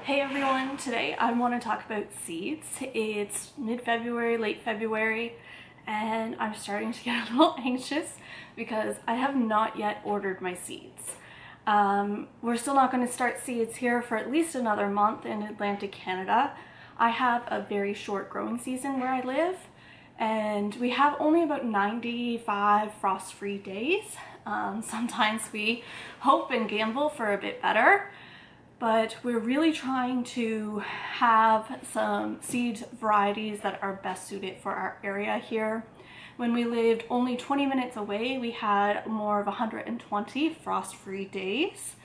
Hey everyone, today I want to talk about seeds. It's mid-February, late February, and I'm starting to get a little anxious because I have not yet ordered my seeds. We're still not going to start seeds here for at least another month in Atlantic Canada. I have a very short growing season where I live, and we have only about 95 frost-free days. Sometimes we hope and gamble for a bit better. But we're really trying to have some seed varieties that are best suited for our area here. When we lived only 20 minutes away, we had more of 120 frost-free days.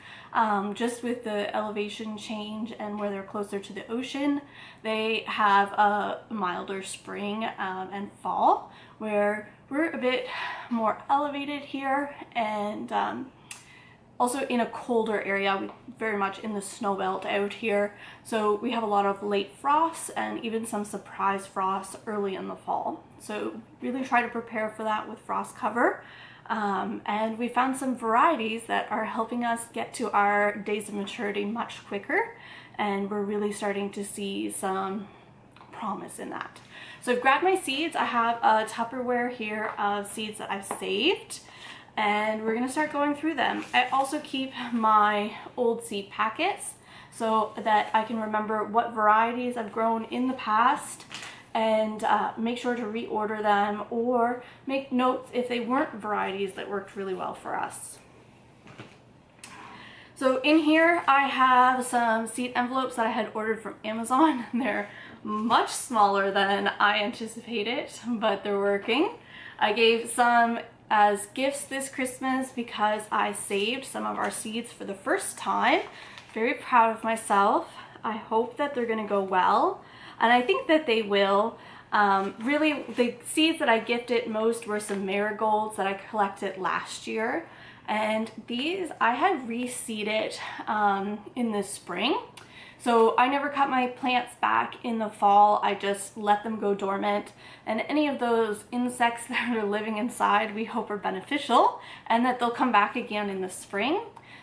Just with the elevation change and where they're closer to the ocean, they have a milder spring and fall, where we're a bit more elevated here, and also in a colder area. We very much in the snow belt out here, so we have a lot of late frosts and even some surprise frosts early in the fall. So really try to prepare for that with frost cover. And we found some varieties that are helping us get to our days of maturity much quicker, and we're really starting to see some promise in that. So I've grabbed my seeds. I have a Tupperware here of seeds that I've saved, and we're going to start going through them. I also keep my old seed packets so that I can remember what varieties I've grown in the past, and make sure to reorder them or make notes if they weren't varieties that worked really well for us. So in here I have some seed envelopes that I had ordered from Amazon. They're much smaller than I anticipated, but they're working. I gave some as gifts this Christmas because I saved some of our seeds for the first time. Very proud of myself. I hope that they're gonna go well, and I think that they will. Really, the seeds that I gifted most were some marigolds that I collected last year, and these I had reseeded in the spring. So I never cut my plants back in the fall. I just let them go dormant, and any of those insects that are living inside we hope are beneficial and that they'll come back again in the spring.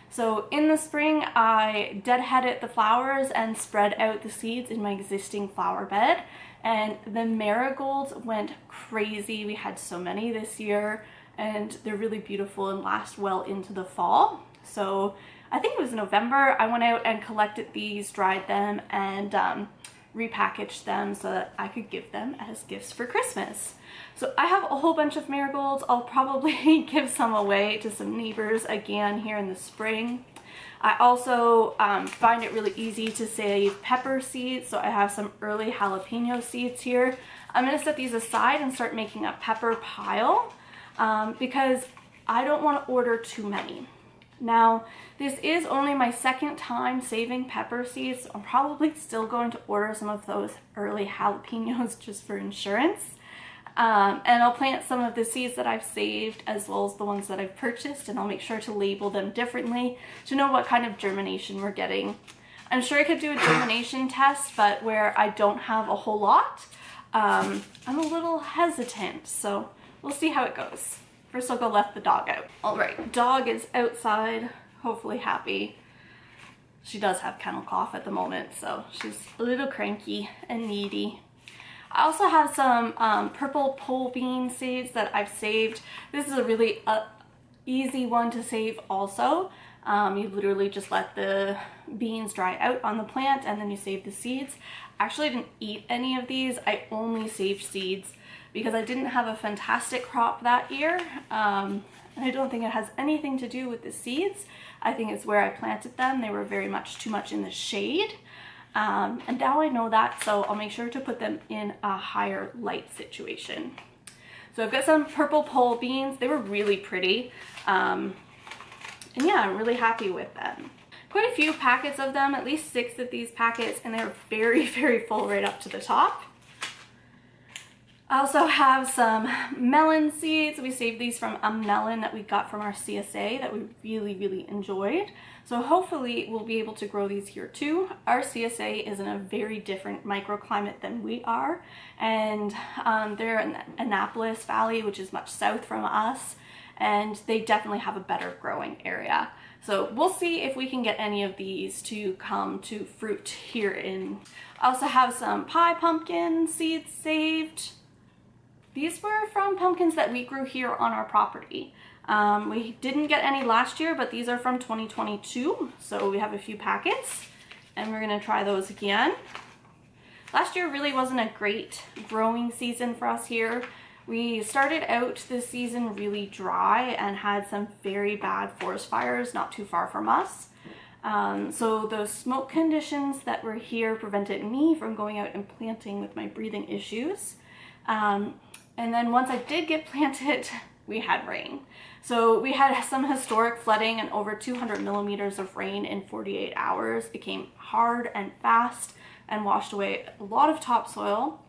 So in the spring I deadheaded the flowers and spread out the seeds in my existing flower bed, and the marigolds went crazy. We had so many this year, and they're really beautiful and last well into the fall. So I think it was November, I went out and collected these, dried them, and repackaged them so that I could give them as gifts for Christmas. So I have a whole bunch of marigolds. I'll probably give some away to some neighbors again here in the spring. I also find it really easy to save pepper seeds, so I have some early jalapeno seeds here. I'm going to set these aside and start making a pepper pile because I don't want to order too many. Now, this is only my second time saving pepper seeds, so I'm probably still going to order some of those early jalapenos just for insurance. And I'll plant some of the seeds that I've saved as well as the ones that I've purchased, and I'll make sure to label them differently to know what kind of germination we're getting. I'm sure I could do a germination test, but where I don't have a whole lot, I'm a little hesitant, so we'll see how it goes. First I'll go let the dog out. Alright, dog is outside, hopefully happy. She does have kennel cough at the moment, so she's a little cranky and needy. I also have some purple pole bean seeds that I've saved. This is a really easy one to save also. You literally just let the beans dry out on the plant and then you save the seeds. Actually, I didn't eat any of these. I only saved seeds because I didn't have a fantastic crop that year. And I don't think it has anything to do with the seeds. I think it's where I planted them. They were very much too much in the shade. And now I know that, so I'll make sure to put them in a higher light situation. So I've got some purple pole beans. They were really pretty. And yeah, I'm really happy with them. Quite a few packets of them, at least 6 of these packets, and they're very, very full right up to the top. I also have some melon seeds. We saved these from a melon that we got from our CSA that we really, really enjoyed. So hopefully we'll be able to grow these here too. Our CSA is in a very different microclimate than we are, and they're in Annapolis Valley, which is much south from us, and they definitely have a better growing area. So we'll see if we can get any of these to come to fruit here in. I also have some pie pumpkin seeds saved. These were from pumpkins that we grew here on our property. We didn't get any last year, but these are from 2022. So we have a few packets and we're gonna try those again. Last year really wasn't a great growing season for us here. We started out this season really dry and had some very bad forest fires not too far from us. So those smoke conditions that were here prevented me from going out and planting with my breathing issues. And then once I did get planted, we had rain. So we had some historic flooding and over 200 millimeters of rain in 48 hours. It came hard and fast and washed away a lot of topsoil.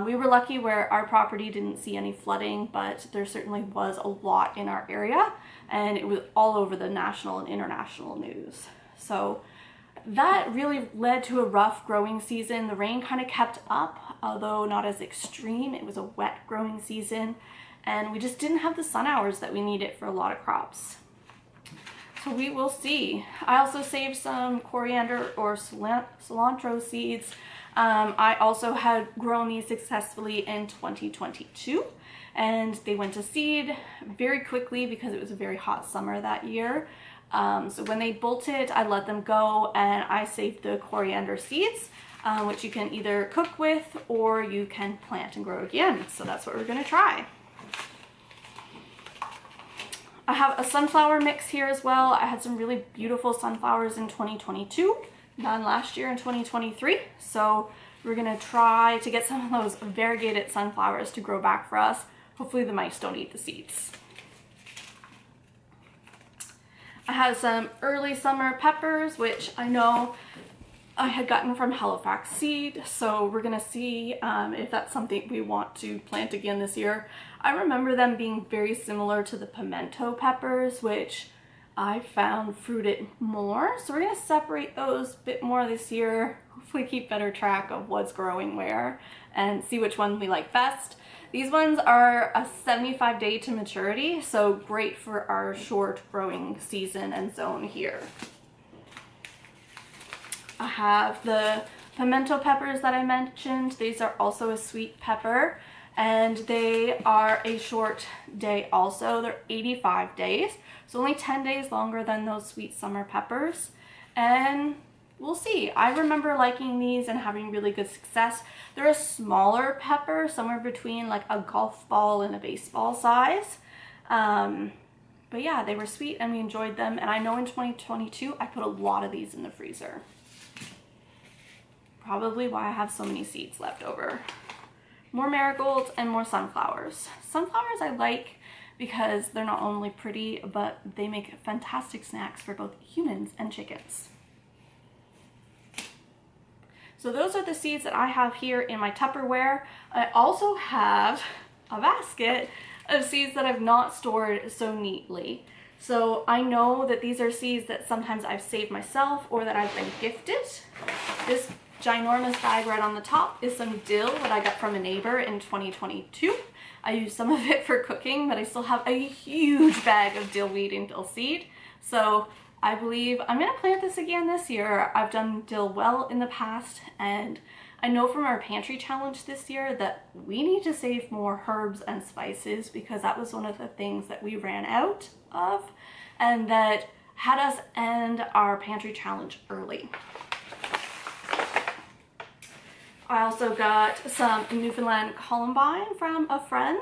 We were lucky where our property didn't see any flooding, but there certainly was a lot in our area and it was all over the national and international news. So that really led to a rough growing season. The rain kind of kept up, although not as extreme. It was a wet growing season and we just didn't have the sun hours that we needed for a lot of crops. So we will see. I also saved some coriander or cilantro seeds. I also had grown these successfully in 2022 and they went to seed very quickly because it was a very hot summer that year. So when they bolted, I let them go and I saved the coriander seeds, which you can either cook with or you can plant and grow again. So that's what we're gonna try. I have a sunflower mix here as well. I had some really beautiful sunflowers in 2022. Done last year in 2023, so we're gonna try to get some of those variegated sunflowers to grow back for us. Hopefully the mice don't eat the seeds. I have some early summer peppers, which I know I had gotten from Halifax Seed, so we're gonna see if that's something we want to plant again this year. I remember them being very similar to the pimento peppers, which I found fruited more, so we're going to separate those a bit more this year, hopefully keep better track of what's growing where and see which one we like best. These ones are a 75-day to maturity, so great for our short growing season and zone here. I have the pimento peppers that I mentioned. These are also a sweet pepper and they are a short day also. They're 85 days, so only 10 days longer than those sweet summer peppers. And we'll see. I remember liking these and having really good success. They're a smaller pepper, somewhere between like a golf ball and a baseball size. But yeah, they were sweet and we enjoyed them. And I know in 2022, I put a lot of these in the freezer. Probably why I have so many seeds left over. More marigolds and more sunflowers. Sunflowers I like because they're not only pretty, but they make fantastic snacks for both humans and chickens. So those are the seeds that I have here in my Tupperware. I also have a basket of seeds that I've not stored so neatly. So I know that these are seeds that sometimes I've saved myself or that I've been gifted. This ginormous bag right on the top is some dill that I got from a neighbor in 2022. I used some of it for cooking, but I still have a huge bag of dill weed and dill seed. So I believe I'm gonna plant this again this year. I've done dill well in the past, and I know from our pantry challenge this year that we need to save more herbs and spices because that was one of the things that we ran out of and that had us end our pantry challenge early. I also got some Newfoundland columbine from a friend.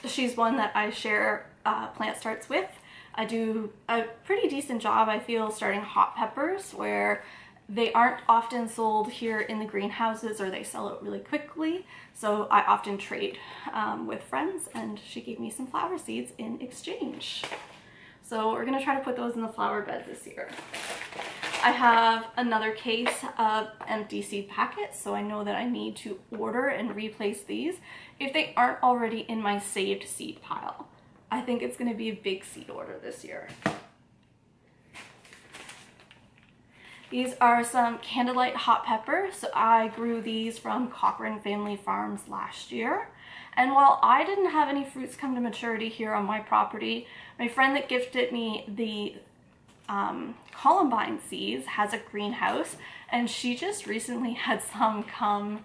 She's one that I share plant starts with. I do a pretty decent job, I feel, starting hot peppers where they aren't often sold here in the greenhouses or they sell it really quickly. So I often trade with friends, and she gave me some flower seeds in exchange. So we're gonna try to put those in the flower bed this year. I have another case of empty seed packets, so I know that I need to order and replace these if they aren't already in my saved seed pile. I think it's going to be a big seed order this year. These are some candlelight hot peppers. So I grew these from Cochrane Family Farms last year, And while I didn't have any fruits come to maturity here on my property, my friend that gifted me the columbine seeds has a greenhouse, and she just recently had some come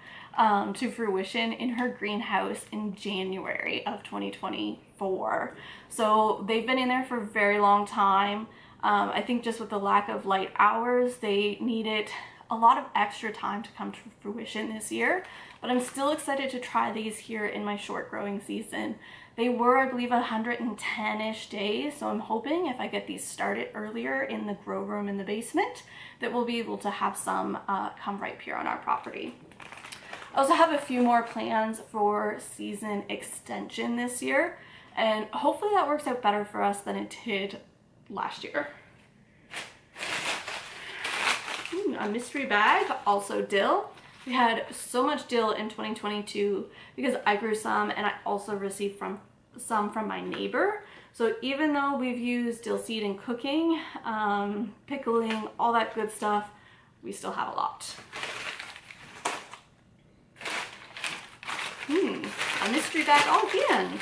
to fruition in her greenhouse in January of 2024. So they've been in there for a very long time. I think just with the lack of light hours, they needed a lot of extra time to come to fruition this year, but I'm still excited to try these here in my short growing season. They were, I believe, 110-ish days, so I'm hoping if I get these started earlier in the grow room in the basement that we'll be able to have some come ripe here on our property. I also have a few more plans for season extension this year, and hopefully that works out better for us than it did last year. A mystery bag, also dill. We had so much dill in 2022 because I grew some, and I also received some from my neighbor. So even though we've used dill seed in cooking, pickling, all that good stuff, we still have a lot. A mystery bag again.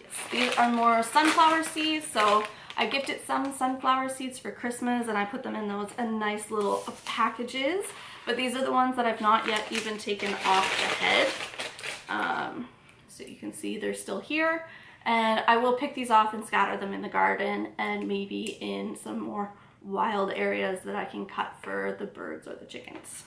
Yes, these are more sunflower seeds. So I gifted some sunflower seeds for Christmas, and I put them in those nice little packages. But these are the ones that I've not yet even taken off the head. So you can see they're still here. And I will pick these off and scatter them in the garden and maybe in some more wild areas that I can cut for the birds or the chickens.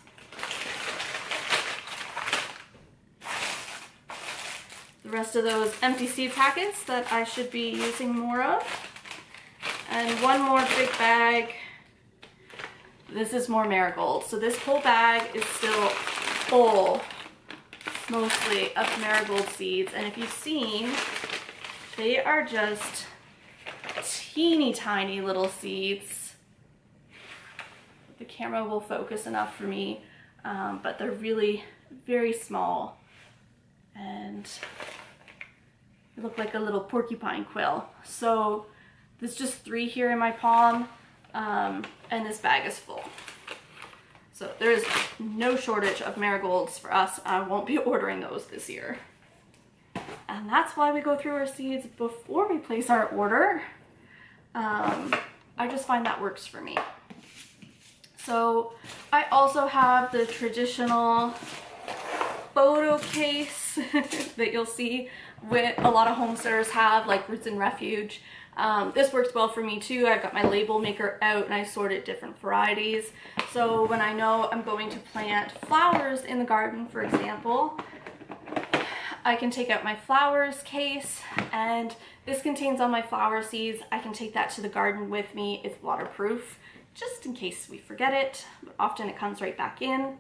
The rest of those empty seed packets that I should be using more of. And one more big bag. This is more marigolds. So this whole bag is still full, mostly of marigold seeds. And if you've seen, they are just teeny tiny little seeds. The camera will focus enough for me, but they're really very small. And they look like a little porcupine quill. So there's just 3 here in my palm, and this bag is full. So there is no shortage of marigolds for us. I won't be ordering those this year. And that's why we go through our seeds before we place our order. I just find that works for me. So I also have the traditional photo case that you'll see with a lot of homesteaders have, like Roots and Refuge. This works well for me too. I've got my label maker out and I sorted different varieties. So when I know I'm going to plant flowers in the garden, for example, I can take out my flowers case, and this contains all my flower seeds. I can take that to the garden with me. It's waterproof, just in case we forget it, but often it comes right back in.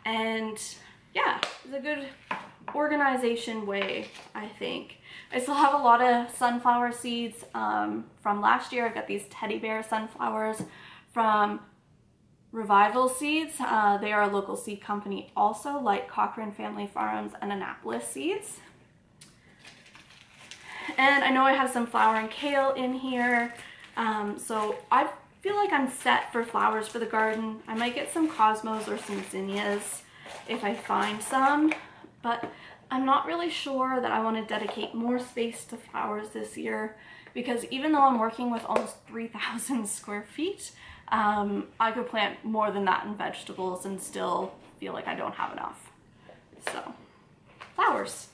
And yeah, it's a good organization way, I think. I still have a lot of sunflower seeds from last year. I've got these teddy bear sunflowers from Revival Seeds. They are a local seed company also, like Cochrane Family Farms and Annapolis Seeds. And I know I have some flowering kale in here. So I feel like I'm set for flowers for the garden. I might get some cosmos or some zinnias if I find some, but I'm not really sure that I want to dedicate more space to flowers this year, because even though I'm working with almost 3,000 square feet, I could plant more than that in vegetables and still feel like I don't have enough. So, flowers.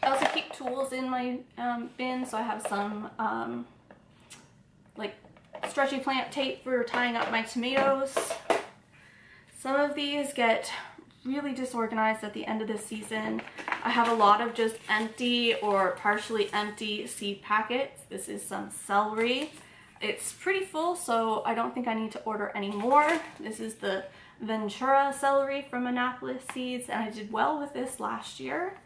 I also keep tools in my bin, so I have some like stretchy plant tape for tying up my tomatoes. Some of these get really disorganized at the end of the season. I have a lot of just empty or partially empty seed packets. This is some celery. It's pretty full, so I don't think I need to order any more. This is the Ventura celery from Annapolis Seeds, and I did well with this last year.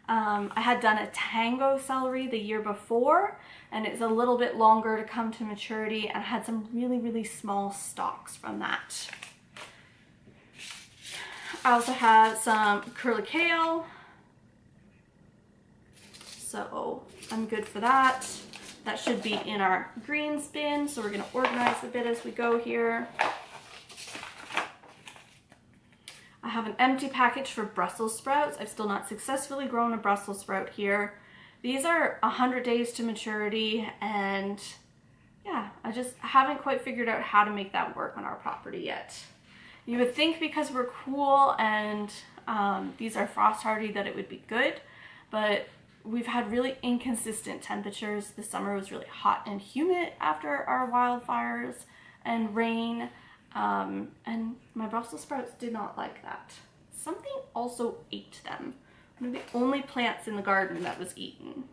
I had done a Tango celery the year before, and it's a little bit longer to come to maturity, and I had some really, really small stalks from that. I also have some curly kale, so I'm good for that. That should be in our greens bin, so we're going to organize a bit as we go here. have an empty package for Brussels sprouts. I've still not successfully grown a Brussels sprout here. These are 100 days to maturity, and yeah, I just haven't quite figured out how to make that work on our property yet. You would think because we're cool and these are frost hardy that it would be good, but we've had really inconsistent temperatures. The summer was really hot and humid after our wildfires and rain, and my Brussels sprouts did not like that. Something also ate them. One of the only plants in the garden that was eaten.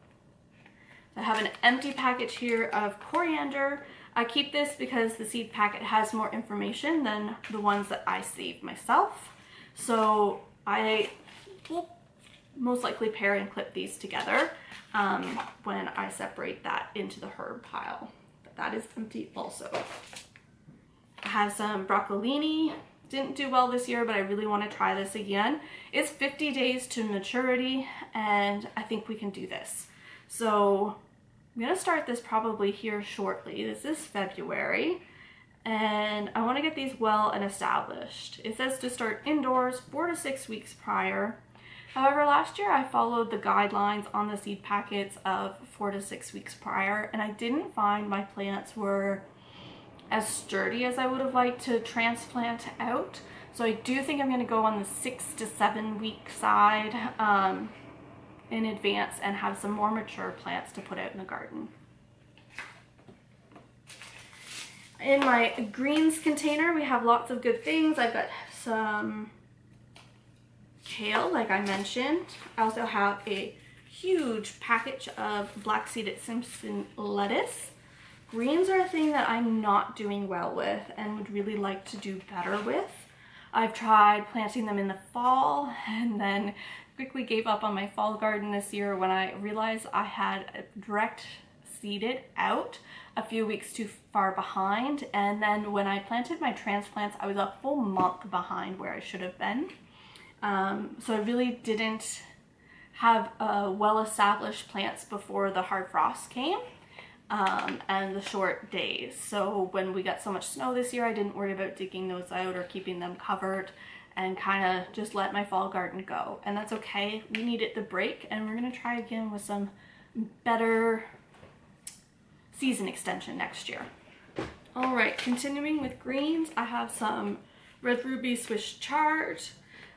I have an empty package here of coriander. I keep this because the seed packet has more information than the ones that I saved myself. So I will most likely pair and clip these together when I separate that into the herb pile. But that is empty also. I have some broccolini. Didn't do well this year, but I really want to try this again. It's 50 days to maturity, and I think we can do this. So I'm gonna start this probably here shortly. This is February, and I want to get these well and established. It says to start indoors 4 to 6 weeks prior. However, last year I followed the guidelines on the seed packets of 4 to 6 weeks prior, and I didn't find my plants were as sturdy as I would have liked to transplant out. So I do think I'm going to go on the 6 to 7 week side in advance and have some more mature plants to put out in the garden. In my greens container, we have lots of good things. I've got some kale, like I mentioned. I also have a huge package of black-seeded Simpson lettuce. Greens are a thing that I'm not doing well with and would really like to do better with. I've tried planting them in the fall and then quickly gave up on my fall garden this year when I realized I had direct seeded out a few weeks too far behind, and then when I planted my transplants I was a full month behind where I should have been. So I really didn't have well-established plants before the hard frost came. And the short days. So when we got so much snow this year, I didn't worry about digging those out or keeping them covered, and kind of just let my fall garden go. And that's okay. We needed the break, and we're going to try again with some better season extension next year. All right, continuing with greens, I have some red ruby Swiss chard,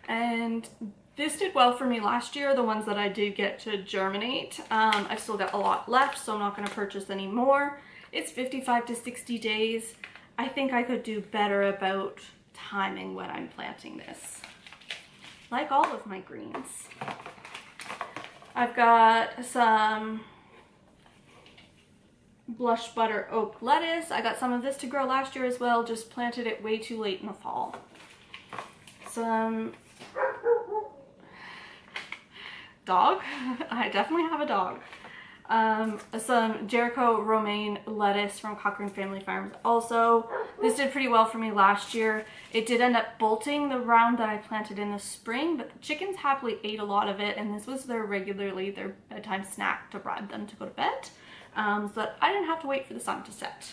and this did well for me last year, the ones that I did get to germinate. I've still got a lot left, so I'm not going to purchase any more. It's 55 to 60 days. I think I could do better about timing when I'm planting this. Like all of my greens. I've got some blush butter oak lettuce. I got some of this to grow last year as well, just planted it way too late in the fall. Some dog. I definitely have a dog. Some Jericho romaine lettuce from Cochrane Family Farms also. This did pretty well for me last year. It did end up bolting the round that I planted in the spring, but the chickens happily ate a lot of it, and this was their bedtime snack to bribe them to go to bed, so that I didn't have to wait for the sun to set.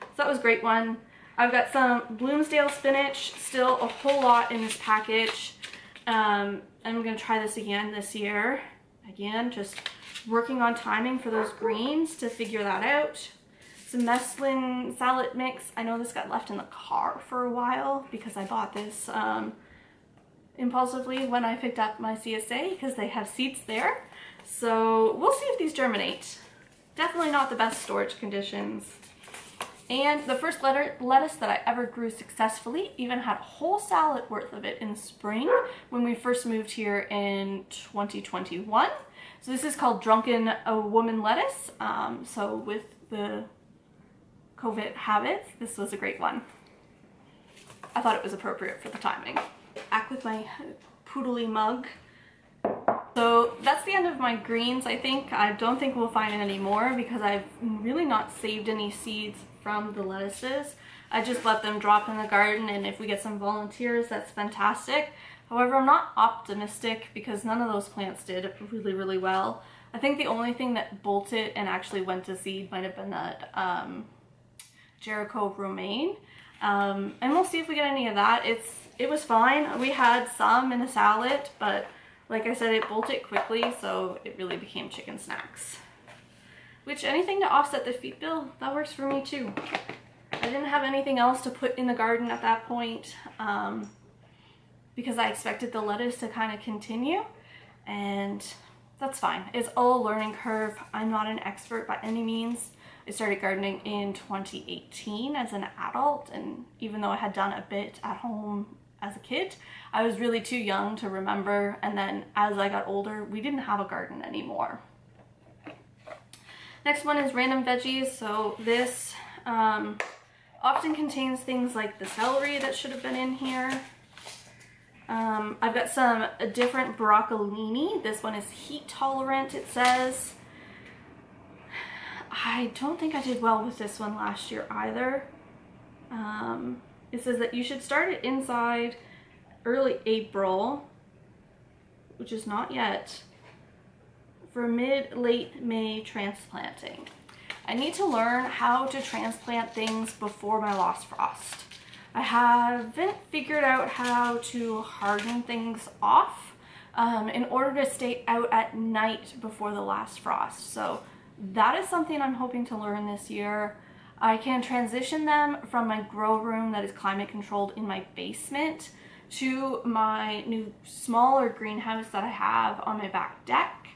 So that was a great one. I've got some Bloomsdale spinach, still a whole lot in this package. I'm going to try this again this year. Again, just working on timing for those greens to figure that out. Some mesclun salad mix. I know this got left in the car for a while because I bought this impulsively when I picked up my CSA because they have seeds there. So we'll see if these germinate. Definitely not the best storage conditions. And the first lettuce that I ever grew successfully, even had a whole salad worth of it in spring when we first moved here in 2021. So this is called Drunken Woman lettuce. So with the COVID habits, this was a great one. I thought it was appropriate for the timing. Back with my poodly mug. So that's the end of my greens, I think. I don't think we'll find any more because I've really not saved any seeds from the lettuces. I just let them drop in the garden, and if we get some volunteers, that's fantastic. However, I'm not optimistic because none of those plants did really well. I think the only thing that bolted and actually went to seed might have been that Jericho romaine. And we'll see if we get any of that. it was fine. We had some in a salad, but like I said, it bolted quickly, so it really became chicken snacks. Which, anything to offset the feed bill, that works for me too. I didn't have anything else to put in the garden at that point because I expected the lettuce to kind of continue, and that's fine. It's all a learning curve. I'm not an expert by any means. I started gardening in 2018 as an adult, and even though I had done a bit at home as a kid, I was really too young to remember, and then as I got older, we didn't have a garden anymore. Next one is random veggies. So this often contains things like the celery that should have been in here. I've got some different broccolini. This one is heat tolerant, it says. I don't think I did well with this one last year either. It says that you should start it inside early April, which is not yet, for mid-late May transplanting. I need to learn how to transplant things before my last frost. I haven't figured out how to harden things off in order to stay out at night before the last frost. So that is something I'm hoping to learn this year. I can transition them from my grow room that is climate controlled in my basement to my new smaller greenhouse that I have on my back deck.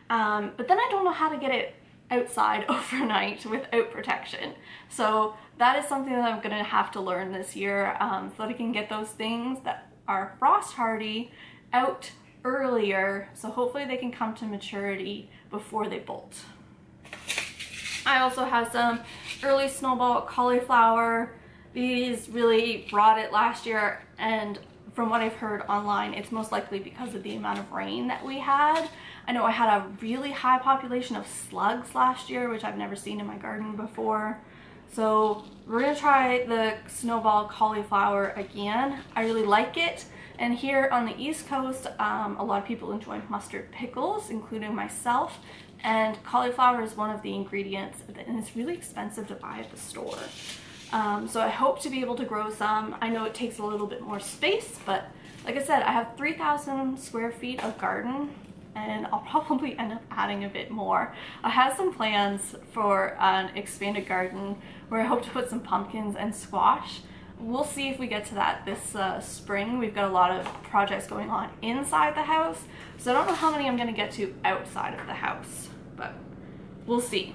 But then I don't know how to get it outside overnight without protection. So that is something that I'm gonna have to learn this year so that I can get those things that are frost hardy out earlier, so hopefully they can come to maturity before they bolt. I also have some early snowball cauliflower. These really brought it last year, and from what I've heard online, it's most likely because of the amount of rain that we had. I know I had a really high population of slugs last year, which I've never seen in my garden before. So we're gonna try the snowball cauliflower again. I really like it. And here on the East Coast, a lot of people enjoy mustard pickles, including myself. And cauliflower is one of the ingredients, and it's really expensive to buy at the store. So I hope to be able to grow some. I know it takes a little bit more space, but like I said, I have 3,000 square feet of garden, and I'll probably end up adding a bit more. I have some plans for an expanded garden where I hope to put some pumpkins and squash. We'll see if we get to that this spring. We've got a lot of projects going on inside the house, so I don't know how many I'm gonna get to outside of the house, but we'll see.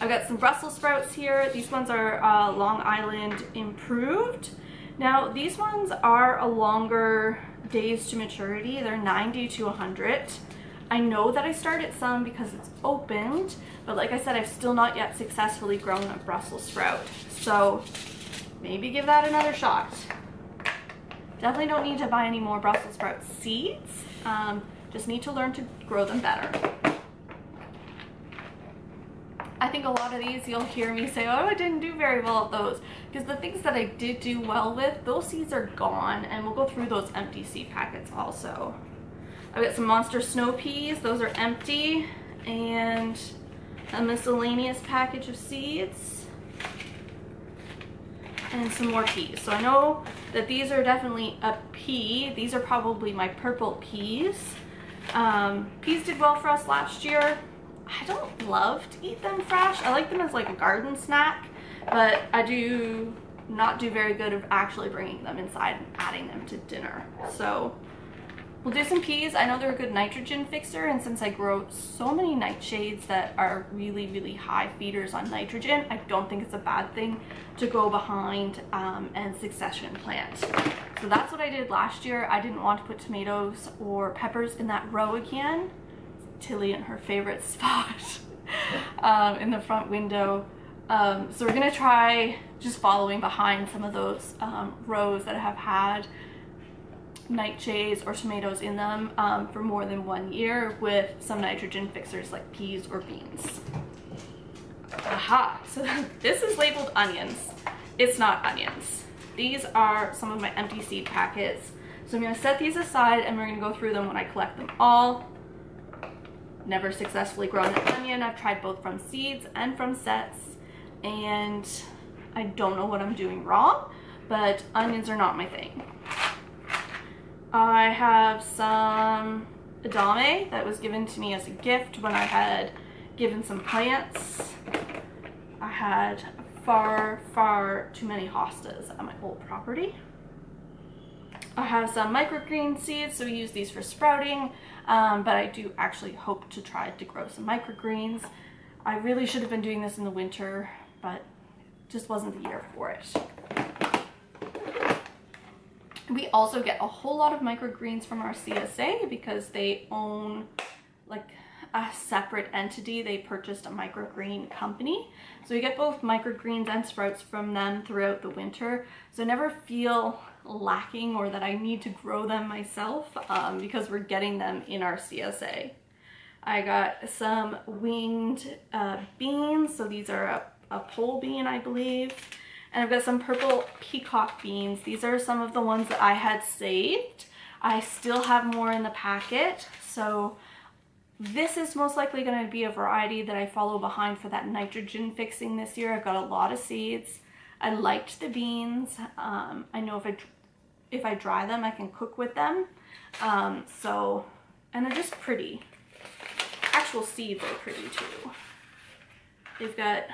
I've got some Brussels sprouts here. These ones are Long Island improved. Now these ones are a longer days to maturity. They're 90 to 100. I know that I started some because it's opened, but like I said, I've still not yet successfully grown a Brussels sprout. So maybe give that another shot. Definitely don't need to buy any more Brussels sprout seeds. Just need to learn to grow them better. I think a lot of these you'll hear me say, oh, I didn't do very well at those, because the things that I did do well with, those seeds are gone, and we'll go through those empty seed packets also. I've got some monster snow peas. Those are empty, and a miscellaneous package of seeds, and some more peas. So I know that these are definitely a pea. These are probably my purple peas. Peas did well for us last year. I don't love to eat them fresh. I like them as like a garden snack, but I do not do very good of actually bringing them inside and adding them to dinner. So we'll do some peas. I know they're a good nitrogen fixer, and since I grow so many nightshades that are really, really high feeders on nitrogen, I don't think it's a bad thing to go behind and succession plant. So that's what I did last year. I didn't want to put tomatoes or peppers in that row again. Tilly in her favorite spot in the front window. So we're gonna try just following behind some of those rows that have had nightshades or tomatoes in them for more than 1 year with some nitrogen fixers like peas or beans. Aha, so this is labeled onions. It's not onions. These are some of my empty seed packets. So I'm gonna set these aside and we're gonna go through them when I collect them all. Never successfully grown an onion. I've tried both from seeds and from sets, and I don't know what I'm doing wrong, but onions are not my thing. I have some edamame that was given to me as a gift when I had given some plants. I had far too many hostas at my old property. I have some microgreen seeds, so we use these for sprouting, but I do actually hope to try to grow some microgreens. I really should have been doing this in the winter, but just wasn't the year for it. We also get a whole lot of microgreens from our CSA because they own like a separate entity. They purchased a microgreen company. So we get both microgreens and sprouts from them throughout the winter. So I never feel lacking or that I need to grow them myself because we're getting them in our CSA. I got some winged beans. So these are a pole bean, I believe. And I've got some purple peacock beans. These are some of the ones that I had saved. I still have more in the packet. So this is most likely going to be a variety that I follow behind for that nitrogen fixing this year. I've got a lot of seeds. I liked the beans. I know if I dry them, I can cook with them. And they're just pretty. Actual seeds are pretty too. They've got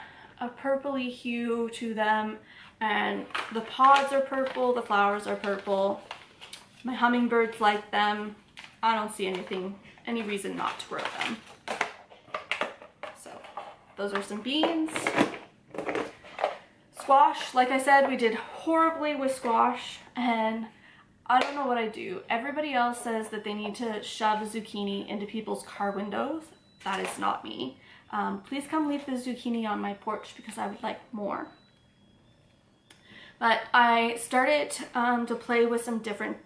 a purpley hue to them, and the pods are purple, the flowers are purple. My hummingbirds like them. I don't see any reason not to grow them. So those are some beans. Squash, like I said, we did horribly with squash, and I don't know what I do. Everybody else says that they need to shove zucchini into people's car windows. That is not me. Please come leave the zucchini on my porch because I would like more. But I started to play with some different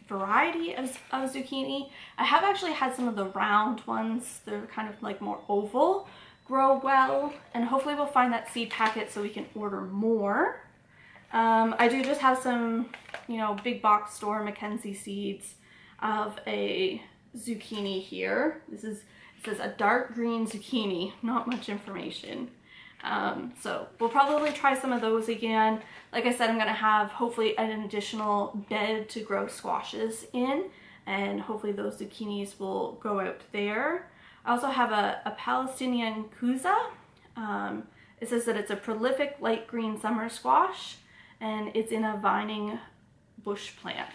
variety of zucchini. I have actually had some of the round ones. They're kind of like more oval, grow well, and hopefully we'll find that seed packet so we can order more. I do just have some, big box store Mackenzie seeds of a zucchini here. It says a dark green zucchini, not much information. So we'll probably try some of those again. Like I said, I'm going to have hopefully an additional bed to grow squashes in, and hopefully those zucchinis will go out there. I also have a Palestinian kuza. It says that it's a prolific light green summer squash, and it's in a vining bush plant.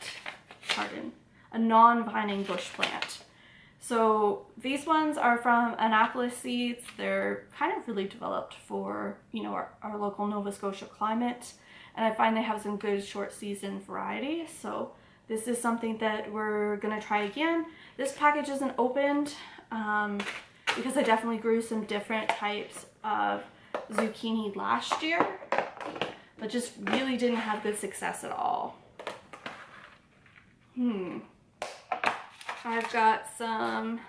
Pardon, a non-vining bush plant. So these ones are from Annapolis Seeds. They're kind of really developed for, our local Nova Scotia climate. And I find they have some good short season variety. So this is something that we're gonna try again. This package isn't opened because I definitely grew some different types of zucchini last year, but just really didn't have good success at all. I've got some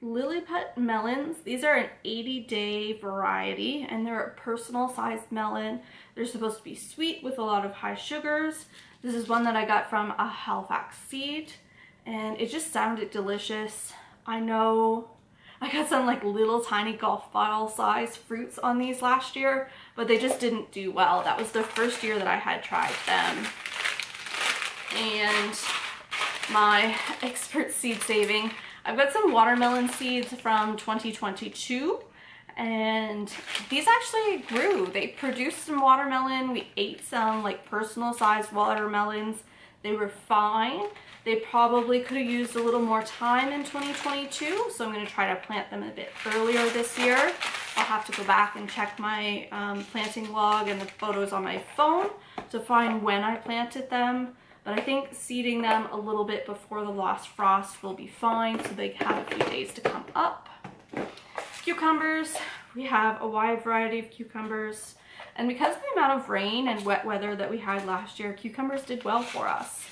Lilliput melons. These are an 80-day variety, and they're a personal sized melon. They're supposed to be sweet with a lot of high sugars. This is one that I got from a Halifax seed, and it just sounded delicious. I know I got some like little tiny golf ball size fruits on these last year, but they just didn't do well. That was the first year that I had tried them. And my expert seed saving, I've got some watermelon seeds from 2022, and these actually grew. They produced some watermelon. We ate some like personal sized watermelons. They were fine. They probably could have used a little more time in 2022, so I'm going to try to plant them a bit earlier this year. I'll have to go back and check my planting log and the photos on my phone to find when I planted them. But I think seeding them a little bit before the last frost will be fine, so they have a few days to come up. Cucumbers, we have a wide variety of cucumbers. And because of the amount of rain and wet weather that we had last year, cucumbers did well for us.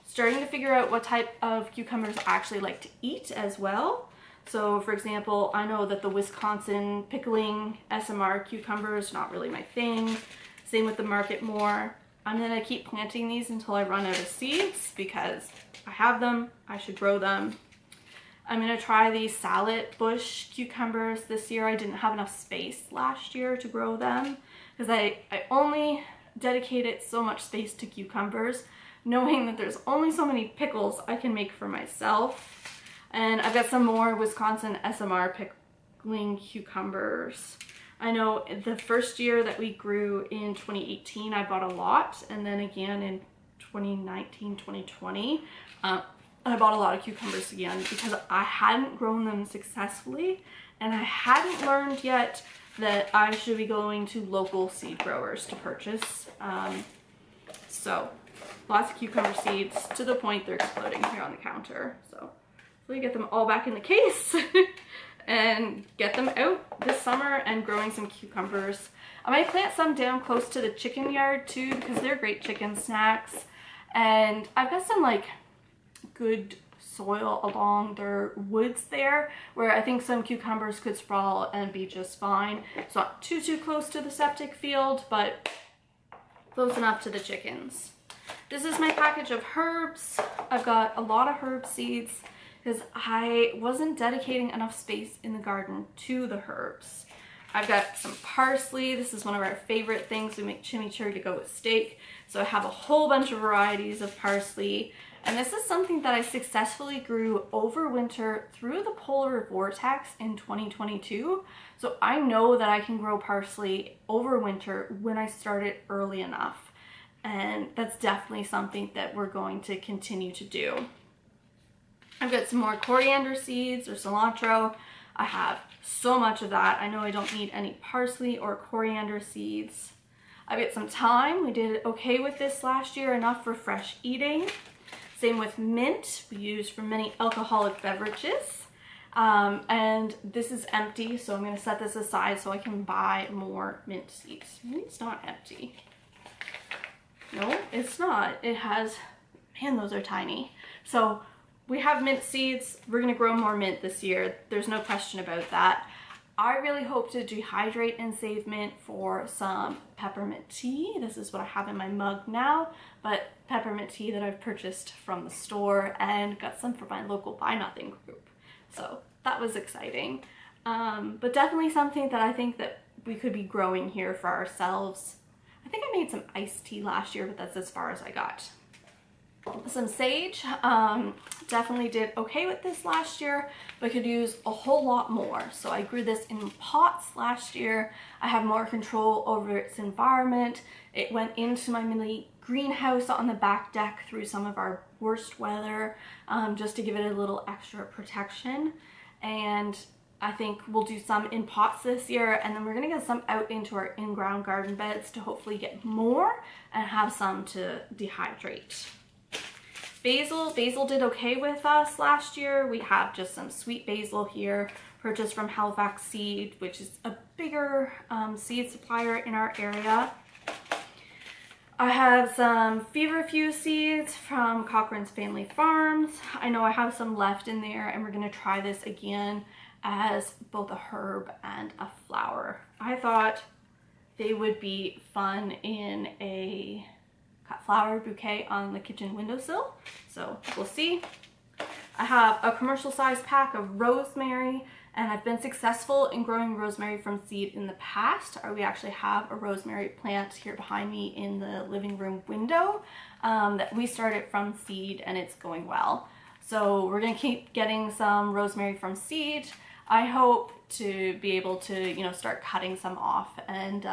Starting to figure out what type of cucumbers I actually like to eat as well. So for example, I know that the Wisconsin pickling SMR cucumber is not really my thing. Same with the Market More. I'm going to keep planting these until I run out of seeds because I have them, I should grow them. I'm going to try these salad bush cucumbers this year. I didn't have enough space last year to grow them because I only dedicated so much space to cucumbers. knowing that there's only so many pickles I can make for myself. And I've got some more Wisconsin SMR pickling cucumbers. I know the first year that we grew in 2018, I bought a lot, and then again in 2019, 2020, I bought a lot of cucumbers again because I hadn't grown them successfully, and I hadn't learned yet that I should be going to local seed growers to purchase. So lots of cucumber seeds to the point they're exploding here on the counter. So hopefully get them all back in the case and get them out this summer and growing some cucumbers. I might plant some down close to the chicken yard too because they're great chicken snacks. And I've got some like good soil along their woods there where I think some cucumbers could sprawl and be just fine. It's not too close to the septic field, but close enough to the chickens. This is my package of herbs. I've got a lot of herb seeds because I wasn't dedicating enough space in the garden to the herbs. I've got some parsley. This is one of our favorite things. We make chimichurri to go with steak. So I have a whole bunch of varieties of parsley. And this is something that I successfully grew over winter through the polar vortex in 2022. So I know that I can grow parsley over winter when I start it early enough. And that's definitely something that we're going to continue to do. I've got some more coriander seeds or cilantro. I have so much of that. I know I don't need any parsley or coriander seeds. I've got some thyme. We did okay with this last year, enough for fresh eating. Same with mint, we use for many alcoholic beverages. And this is empty, so I'm going to set this aside so I can buy more mint seeds. Maybe it's not empty. No, it's not. It has, man, those are tiny. So we have mint seeds. We're going to grow more mint this year. There's no question about that. I really hope to dehydrate and save mint for some peppermint tea. This is what I have in my mug now, but peppermint tea that I've purchased from the store and got some from my local Buy Nothing group. So that was exciting. But definitely something that I think that we could be growing here for ourselves. I think I made some iced tea last year, but that's as far as I got. Some sage, definitely did okay with this last year, but could use a whole lot more. So I grew this in pots last year. I have more control over its environment. It went into my mini greenhouse on the back deck through some of our worst weather, just to give it a little extra protection. And I think we'll do some in pots this year, and then we're gonna get some out into our in-ground garden beds to hopefully get more and have some to dehydrate. Basil did okay with us last year. We have just some sweet basil here, purchased from Halifax Seed, which is a bigger seed supplier in our area. I have some feverfew seeds from Cochrane's Family Farms. I know I have some left in there, and we're gonna try this again as both a herb and a flower. I thought they would be fun in a cut flower bouquet on the kitchen windowsill, so we'll see. I have a commercial size pack of rosemary, and I've been successful in growing rosemary from seed in the past. We actually have a rosemary plant here behind me in the living room window that we started from seed, and it's going well. So we're gonna keep getting some rosemary from seed. I hope to be able to, you know, start cutting some off and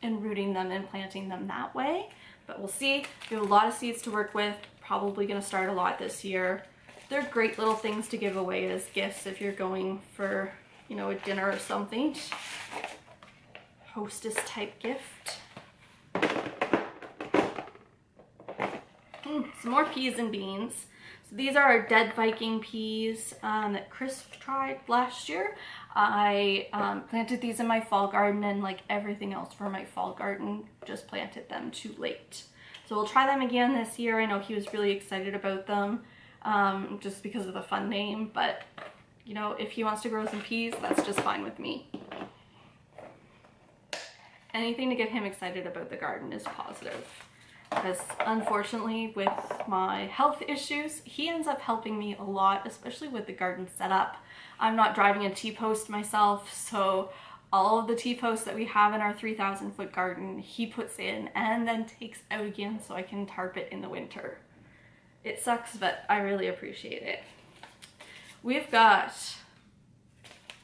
rooting them and planting them that way. But we'll see. We have a lot of seeds to work with. Probably going to start a lot this year. They're great little things to give away as gifts if you're going for, you know, a dinner or something. Hostess type gift. Some more peas and beans. So these are our dead Viking peas that Chris tried last year. I planted these in my fall garden, and like everything else for my fall garden, just planted them too late. So we'll try them again this year. I know he was really excited about them just because of the fun name, but you know, if he wants to grow some peas, that's just fine with me. Anything to get him excited about the garden is positive. Because unfortunately with my health issues, he ends up helping me a lot, especially with the garden setup. I'm not driving a T-post myself, so all of the T-posts that we have in our 3,000-foot garden, he puts in and then takes out again so I can tarp it in the winter. It sucks, but I really appreciate it. We've got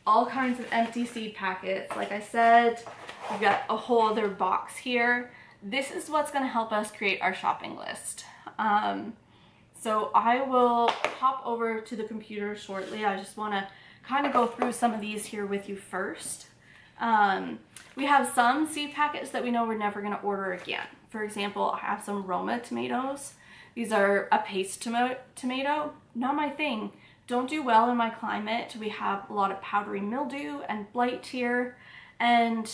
all kinds of empty seed packets. Like I said, we've got a whole other box here. This is what's going to help us create our shopping list. So I will hop over to the computer shortly. I just want to kind of go through some of these here with you first. We have some seed packets that we know we're never going to order again. For example, I have some Roma tomatoes. These are a paste tomato, not my thing. Don't do well in my climate. We have a lot of powdery mildew and blight here, and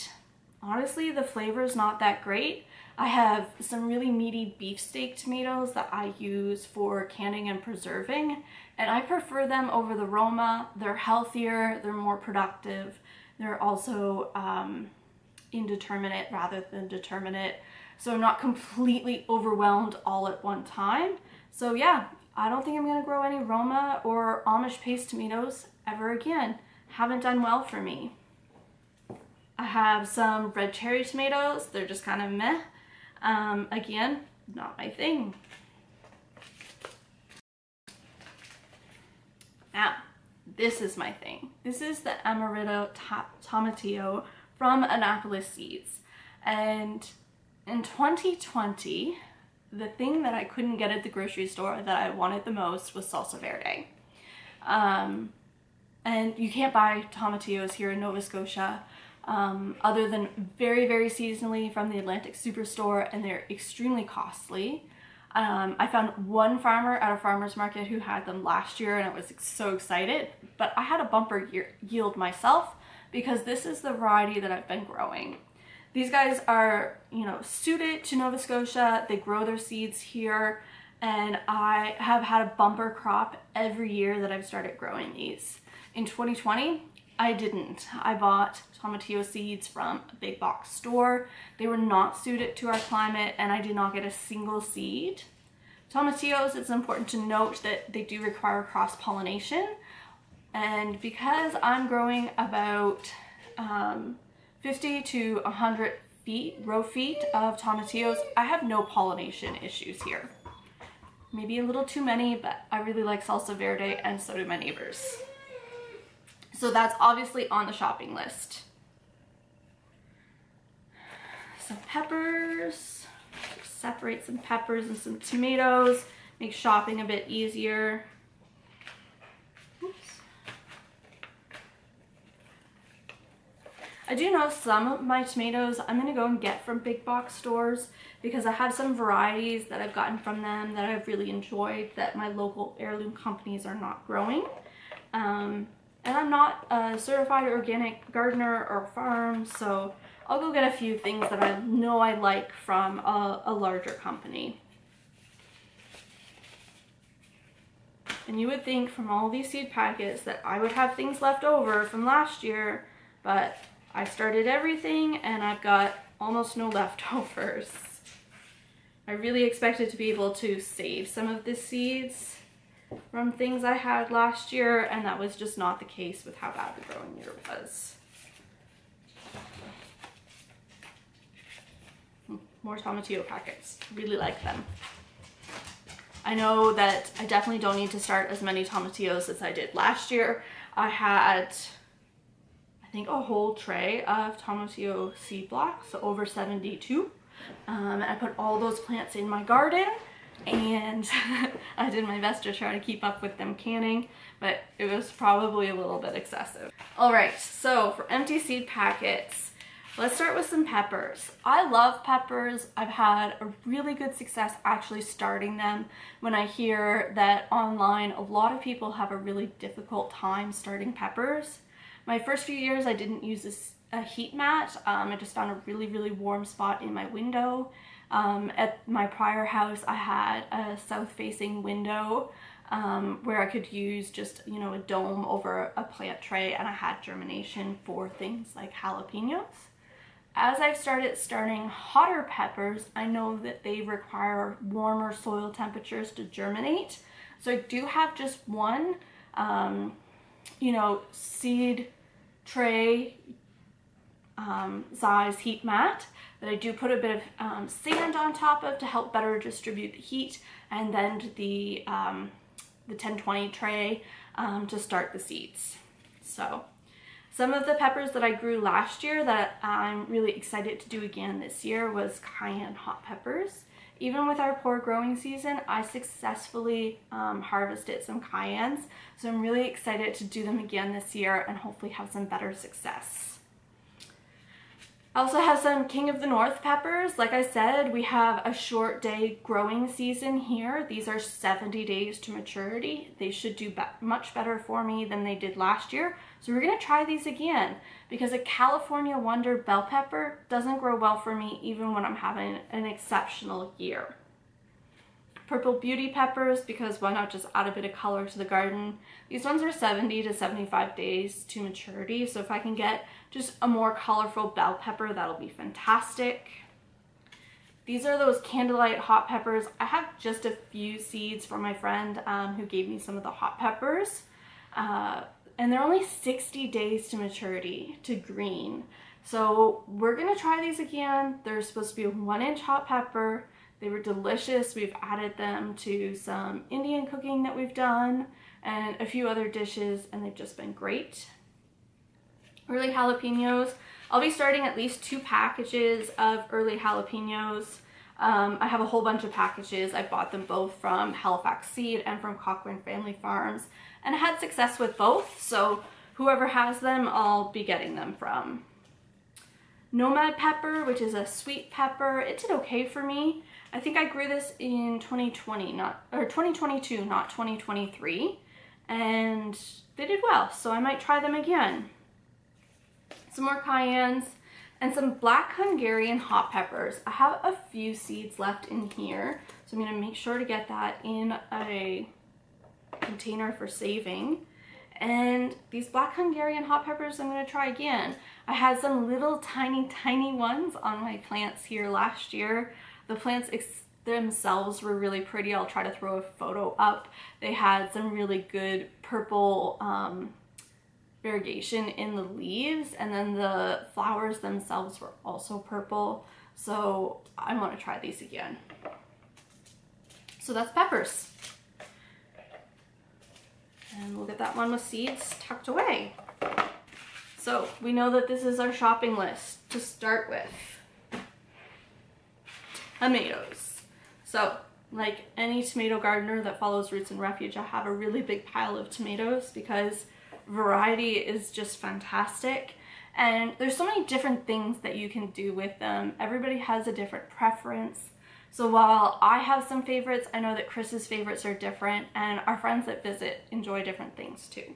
honestly the flavor is not that great. I have some really meaty beefsteak tomatoes that I use for canning and preserving, and I prefer them over the Roma. They're healthier, they're more productive, they're also indeterminate rather than determinate, so I'm not completely overwhelmed all at one time. So yeah, I don't think I'm going to grow any Roma or Amish paste tomatoes ever again. Haven't done well for me. I have some red cherry tomatoes. They're just kind of meh. Again, not my thing. Now, this is my thing. This is the Amaretto Tomatillo from Annapolis Seeds. And in 2020, the thing that I couldn't get at the grocery store that I wanted the most was salsa verde. And you can't buy tomatillos here in Nova Scotia other than very, very seasonally from the Atlantic Superstore, and they're extremely costly. I found one farmer at a farmer's market who had them last year, and I was so excited, but I had a bumper yield myself because this is the variety that I've been growing. These guys are, you know, suited to Nova Scotia. They grow their seeds here, and I have had a bumper crop every year that I've started growing these. In 2020, I didn't. I bought tomatillo seeds from a big box store. They were not suited to our climate, and I did not get a single seed. Tomatillos, it's important to note that they do require cross-pollination, and because I'm growing about 50 to 100 row feet of tomatillos, I have no pollination issues here. Maybe a little too many, but I really like salsa verde, and so do my neighbors. So that's obviously on the shopping list. Some peppers. Separate some peppers and some tomatoes. Make shopping a bit easier. Oops. I do know some of my tomatoes I'm going to go and get from big box stores because I have some varieties that I've gotten from them that I've really enjoyed that my local heirloom companies are not growing. And I'm not a certified organic gardener or farm, so I'll go get a few things that I know I like from a larger company. And you would think from all these seed packets that I would have things left over from last year, but I started everything and I've got almost no leftovers. I really expected to be able to save some of the seeds from things I had last year, and that was just not the case with how bad the growing year was. More tomatillo packets. Really like them. I know that I definitely don't need to start as many tomatillos as I did last year. I had, I think, a whole tray of tomatillo seed blocks, so over 72. I put all those plants in my garden, and I did my best to try to keep up with them canning, but it was probably a little bit excessive. Alright, so for empty seed packets, let's start with some peppers. I love peppers. I've had a really good success actually starting them. When I hear that online a lot of people have a really difficult time starting peppers. My first few years I didn't use a heat mat. I just found a really, really warm spot in my window. At my prior house I had a south-facing window where I could use just, you know, a dome over a plant tray, and I had germination for things like jalapenos. As I've starting hotter peppers, I know that they require warmer soil temperatures to germinate. So I do have just one, you know, seed tray size heat mat that I do put a bit of sand on top of to help better distribute the heat, and then the 1020 tray to start the seeds. So some of the peppers that I grew last year that I'm really excited to do again this year was cayenne hot peppers. Even with our poor growing season, I successfully harvested some cayennes, so I'm really excited to do them again this year and hopefully have some better success. I also have some King of the North peppers. Like I said, we have a short day growing season here. These are 70 days to maturity. They should do much better for me than they did last year. So we're gonna try these again because a California Wonder bell pepper doesn't grow well for me even when I'm having an exceptional year. Purple Beauty peppers, because why not just add a bit of color to the garden. These ones are 70 to 75 days to maturity, so if I can get just a more colorful bell pepper, that'll be fantastic. These are those candlelight hot peppers. I have just a few seeds from my friend who gave me some of the hot peppers, and they're only 60 days to maturity to green. So we're gonna try these again. They're supposed to be a 1-inch hot pepper. They were delicious. We've added them to some Indian cooking that we've done and a few other dishes, and they've just been great. Early jalapenos. I'll be starting at least 2 packages of early jalapenos. I have a whole bunch of packages. I bought them both from Halifax Seed and from Cochrane Family Farms, and I had success with both, so whoever has them, I'll be getting them from. Nomad pepper, which is a sweet pepper. It did okay for me. I think I grew this in 2022, not 2023, and they did well, so I might try them again. Some more cayennes and some black Hungarian hot peppers. I have a few seeds left in here, so I'm gonna make sure to get that in a container for saving. And these black Hungarian hot peppers I'm gonna try again. I had some little tiny ones on my plants here last year. The plants themselves were really pretty. I'll try to throw a photo up. They had some really good purple variegation in the leaves, and then the flowers themselves were also purple. So I want to try these again. So that's peppers. And we'll get that one with seeds tucked away. So we know that this is our shopping list to start with. Tomatoes. So like any tomato gardener that follows Roots and Refuge, I have a really big pile of tomatoes because variety is just fantastic. And there's so many different things that you can do with them. Everybody has a different preference. So while I have some favorites, I know that Chris's favorites are different, and our friends that visit enjoy different things too.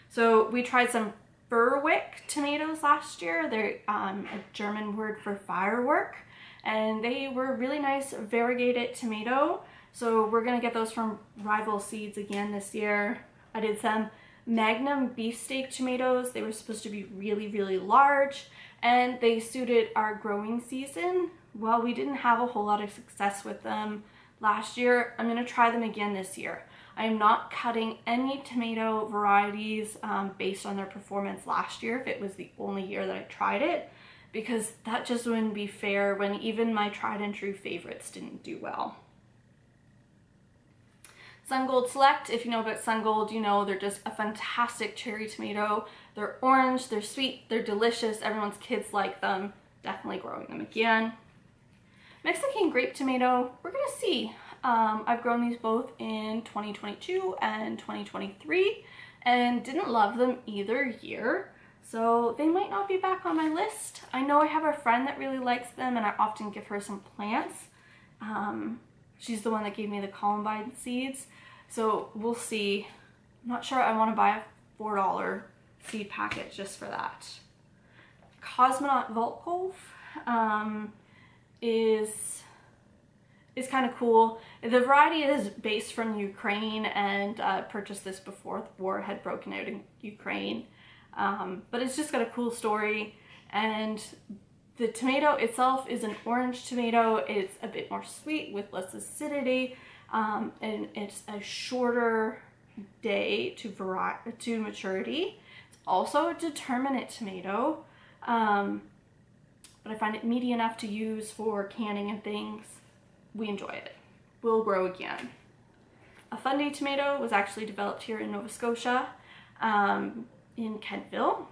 So we tried some Berwick tomatoes last year. They're a German word for firework, and they were really nice variegated tomato. So we're gonna get those from Rival Seeds again this year. I did some Magnum beefsteak tomatoes. They were supposed to be really large, and they suited our growing season. Well, we didn't have a whole lot of success with them last year. I'm gonna try them again this year. I am not cutting any tomato varieties based on their performance last year, if it was the only year that I tried it, because that just wouldn't be fair when even my tried and true favorites didn't do well. Sun Gold Select, if you know about Sun Gold, you know they're just a fantastic cherry tomato. They're orange, they're sweet, they're delicious, everyone's kids like them. Definitely growing them again. Mexican grape tomato, we're gonna see. I've grown these both in 2022 and 2023 and didn't love them either year, so they might not be back on my list. I know I have a friend that really likes them, and I often give her some plants. She's the one that gave me the columbine seeds, so we'll see. I'm not sure I want to buy a $4 seed packet just for that. Cosmonaut Volkov is kind of cool. The variety is based from Ukraine, and purchased this before the war had broken out in Ukraine. But it's just got a cool story, and the tomato itself is an orange tomato. It's a bit more sweet with less acidity, and it's a shorter day to maturity. It's also a determinate tomato. but I find it meaty enough to use for canning and things. We enjoy it. Will grow again. A Fun Day tomato was actually developed here in Nova Scotia, in Kentville,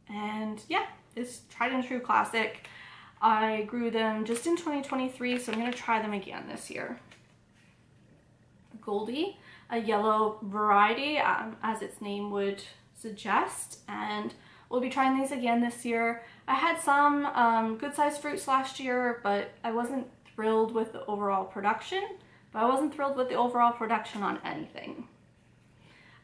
and yeah, it's tried and true classic. I grew them just in 2023, so I'm going to try them again this year. Goldie, a yellow variety, as its name would suggest, and we'll be trying these again this year. I had some good sized fruits last year, but I wasn't thrilled with the overall production. But I wasn't thrilled with the overall production on anything.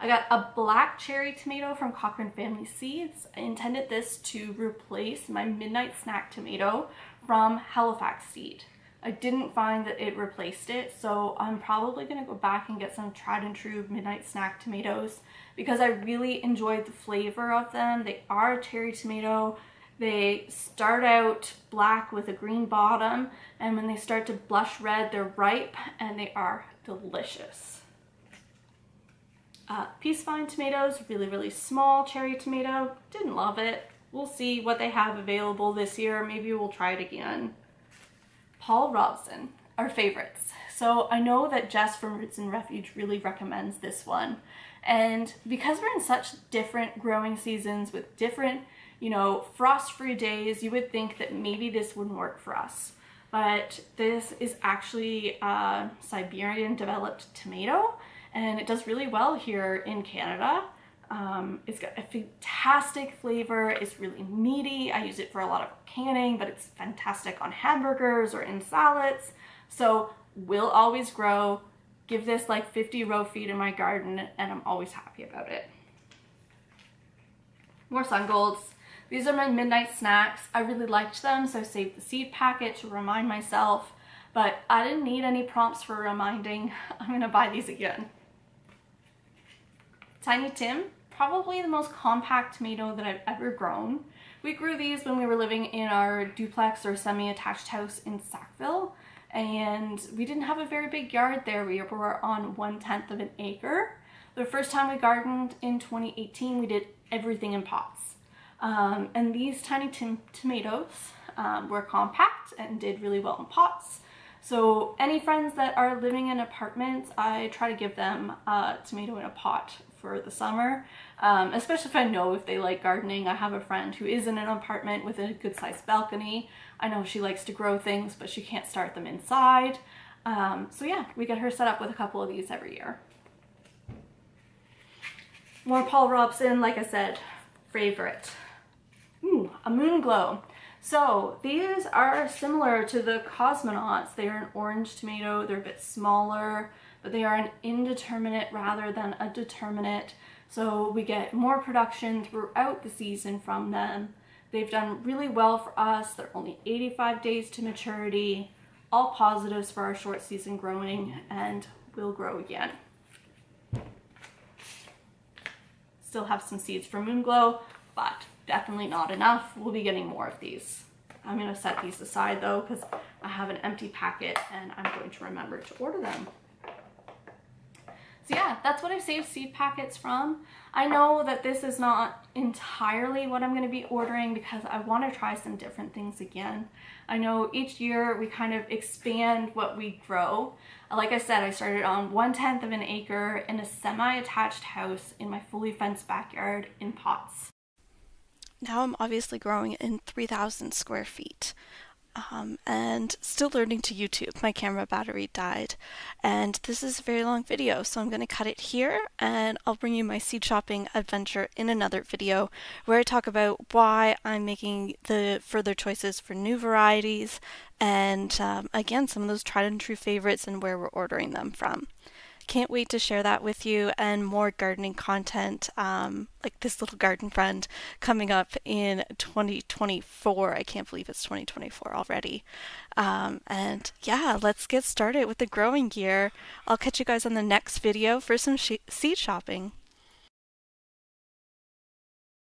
I got a black cherry tomato from Cochrane Family Seeds. I intended this to replace my Midnight Snack tomato from Halifax Seed. I didn't find that it replaced it, so I'm probably going to go back and get some tried and true Midnight Snack tomatoes because I really enjoyed the flavor of them. They are a cherry tomato. They start out black with a green bottom, and when they start to blush red, they're ripe and they are delicious. Peace Vine tomatoes, really small cherry tomato. Didn't love it. We'll see what they have available this year. Maybe we'll try it again. Paul Robson, our favorites. So I know that Jess from Roots and Refuge really recommends this one. And because we're in such different growing seasons with different, you know, frost-free days, you would think that maybe this wouldn't work for us. But this is actually a Siberian developed tomato, and it does really well here in Canada. It's got a fantastic flavor. It's really meaty. I use it for a lot of canning, but it's fantastic on hamburgers or in salads. So will always grow. Give this like 50 row feet in my garden, and I'm always happy about it. More Sun Golds. These are my midnight snacks. I really liked them, so I saved the seed packet to remind myself, but I didn't need any prompts for reminding. I'm gonna buy these again. Tiny Tim, probably the most compact tomato that I've ever grown. We grew these when we were living in our duplex or semi-attached house in Sackville, and we didn't have a very big yard there. We were on 1/10 of an acre. The first time we gardened in 2018, we did everything in pots. And these Tiny Tim tomatoes were compact and did really well in pots. So any friends that are living in apartments, I try to give them a tomato in a pot for the summer, especially if I know if they like gardening. I have a friend who is in an apartment with a good sized balcony. I know she likes to grow things, but she can't start them inside. So yeah, we get her set up with a couple of these every year. More Paul Robson, like I said, favorite. Ooh, a Moon Glow. So these are similar to the Cosmonauts. They are an orange tomato. They're a bit smaller, but they are an indeterminate rather than a determinate. So we get more production throughout the season from them. They've done really well for us. They're only 85 days to maturity. All positives for our short season growing, and will grow again. Still have some seeds for Moon Glow, but definitely not enough. We'll be getting more of these. I'm going to set these aside though because I have an empty packet and I'm going to remember to order them. So yeah, that's what I saved seed packets from. I know that this is not entirely what I'm going to be ordering because I want to try some different things again. I know each year we kind of expand what we grow. Like I said, I started on 1/10 of an acre in a semi-attached house in my fully fenced backyard in pots. Now I'm obviously growing in 3,000 square feet. And still learning to YouTube. My camera battery died, and this is a very long video, so I'm going to cut it here, and I'll bring you my seed shopping adventure in another video where I talk about why I'm making the further choices for new varieties, and again, some of those tried and true favorites and where we're ordering them from. Can't wait to share that with you, and more gardening content like this little garden friend coming up in 2024. I can't believe it's 2024 already. And yeah, let's get started with the growing gear. I'll catch you guys on the next video for some seed shopping.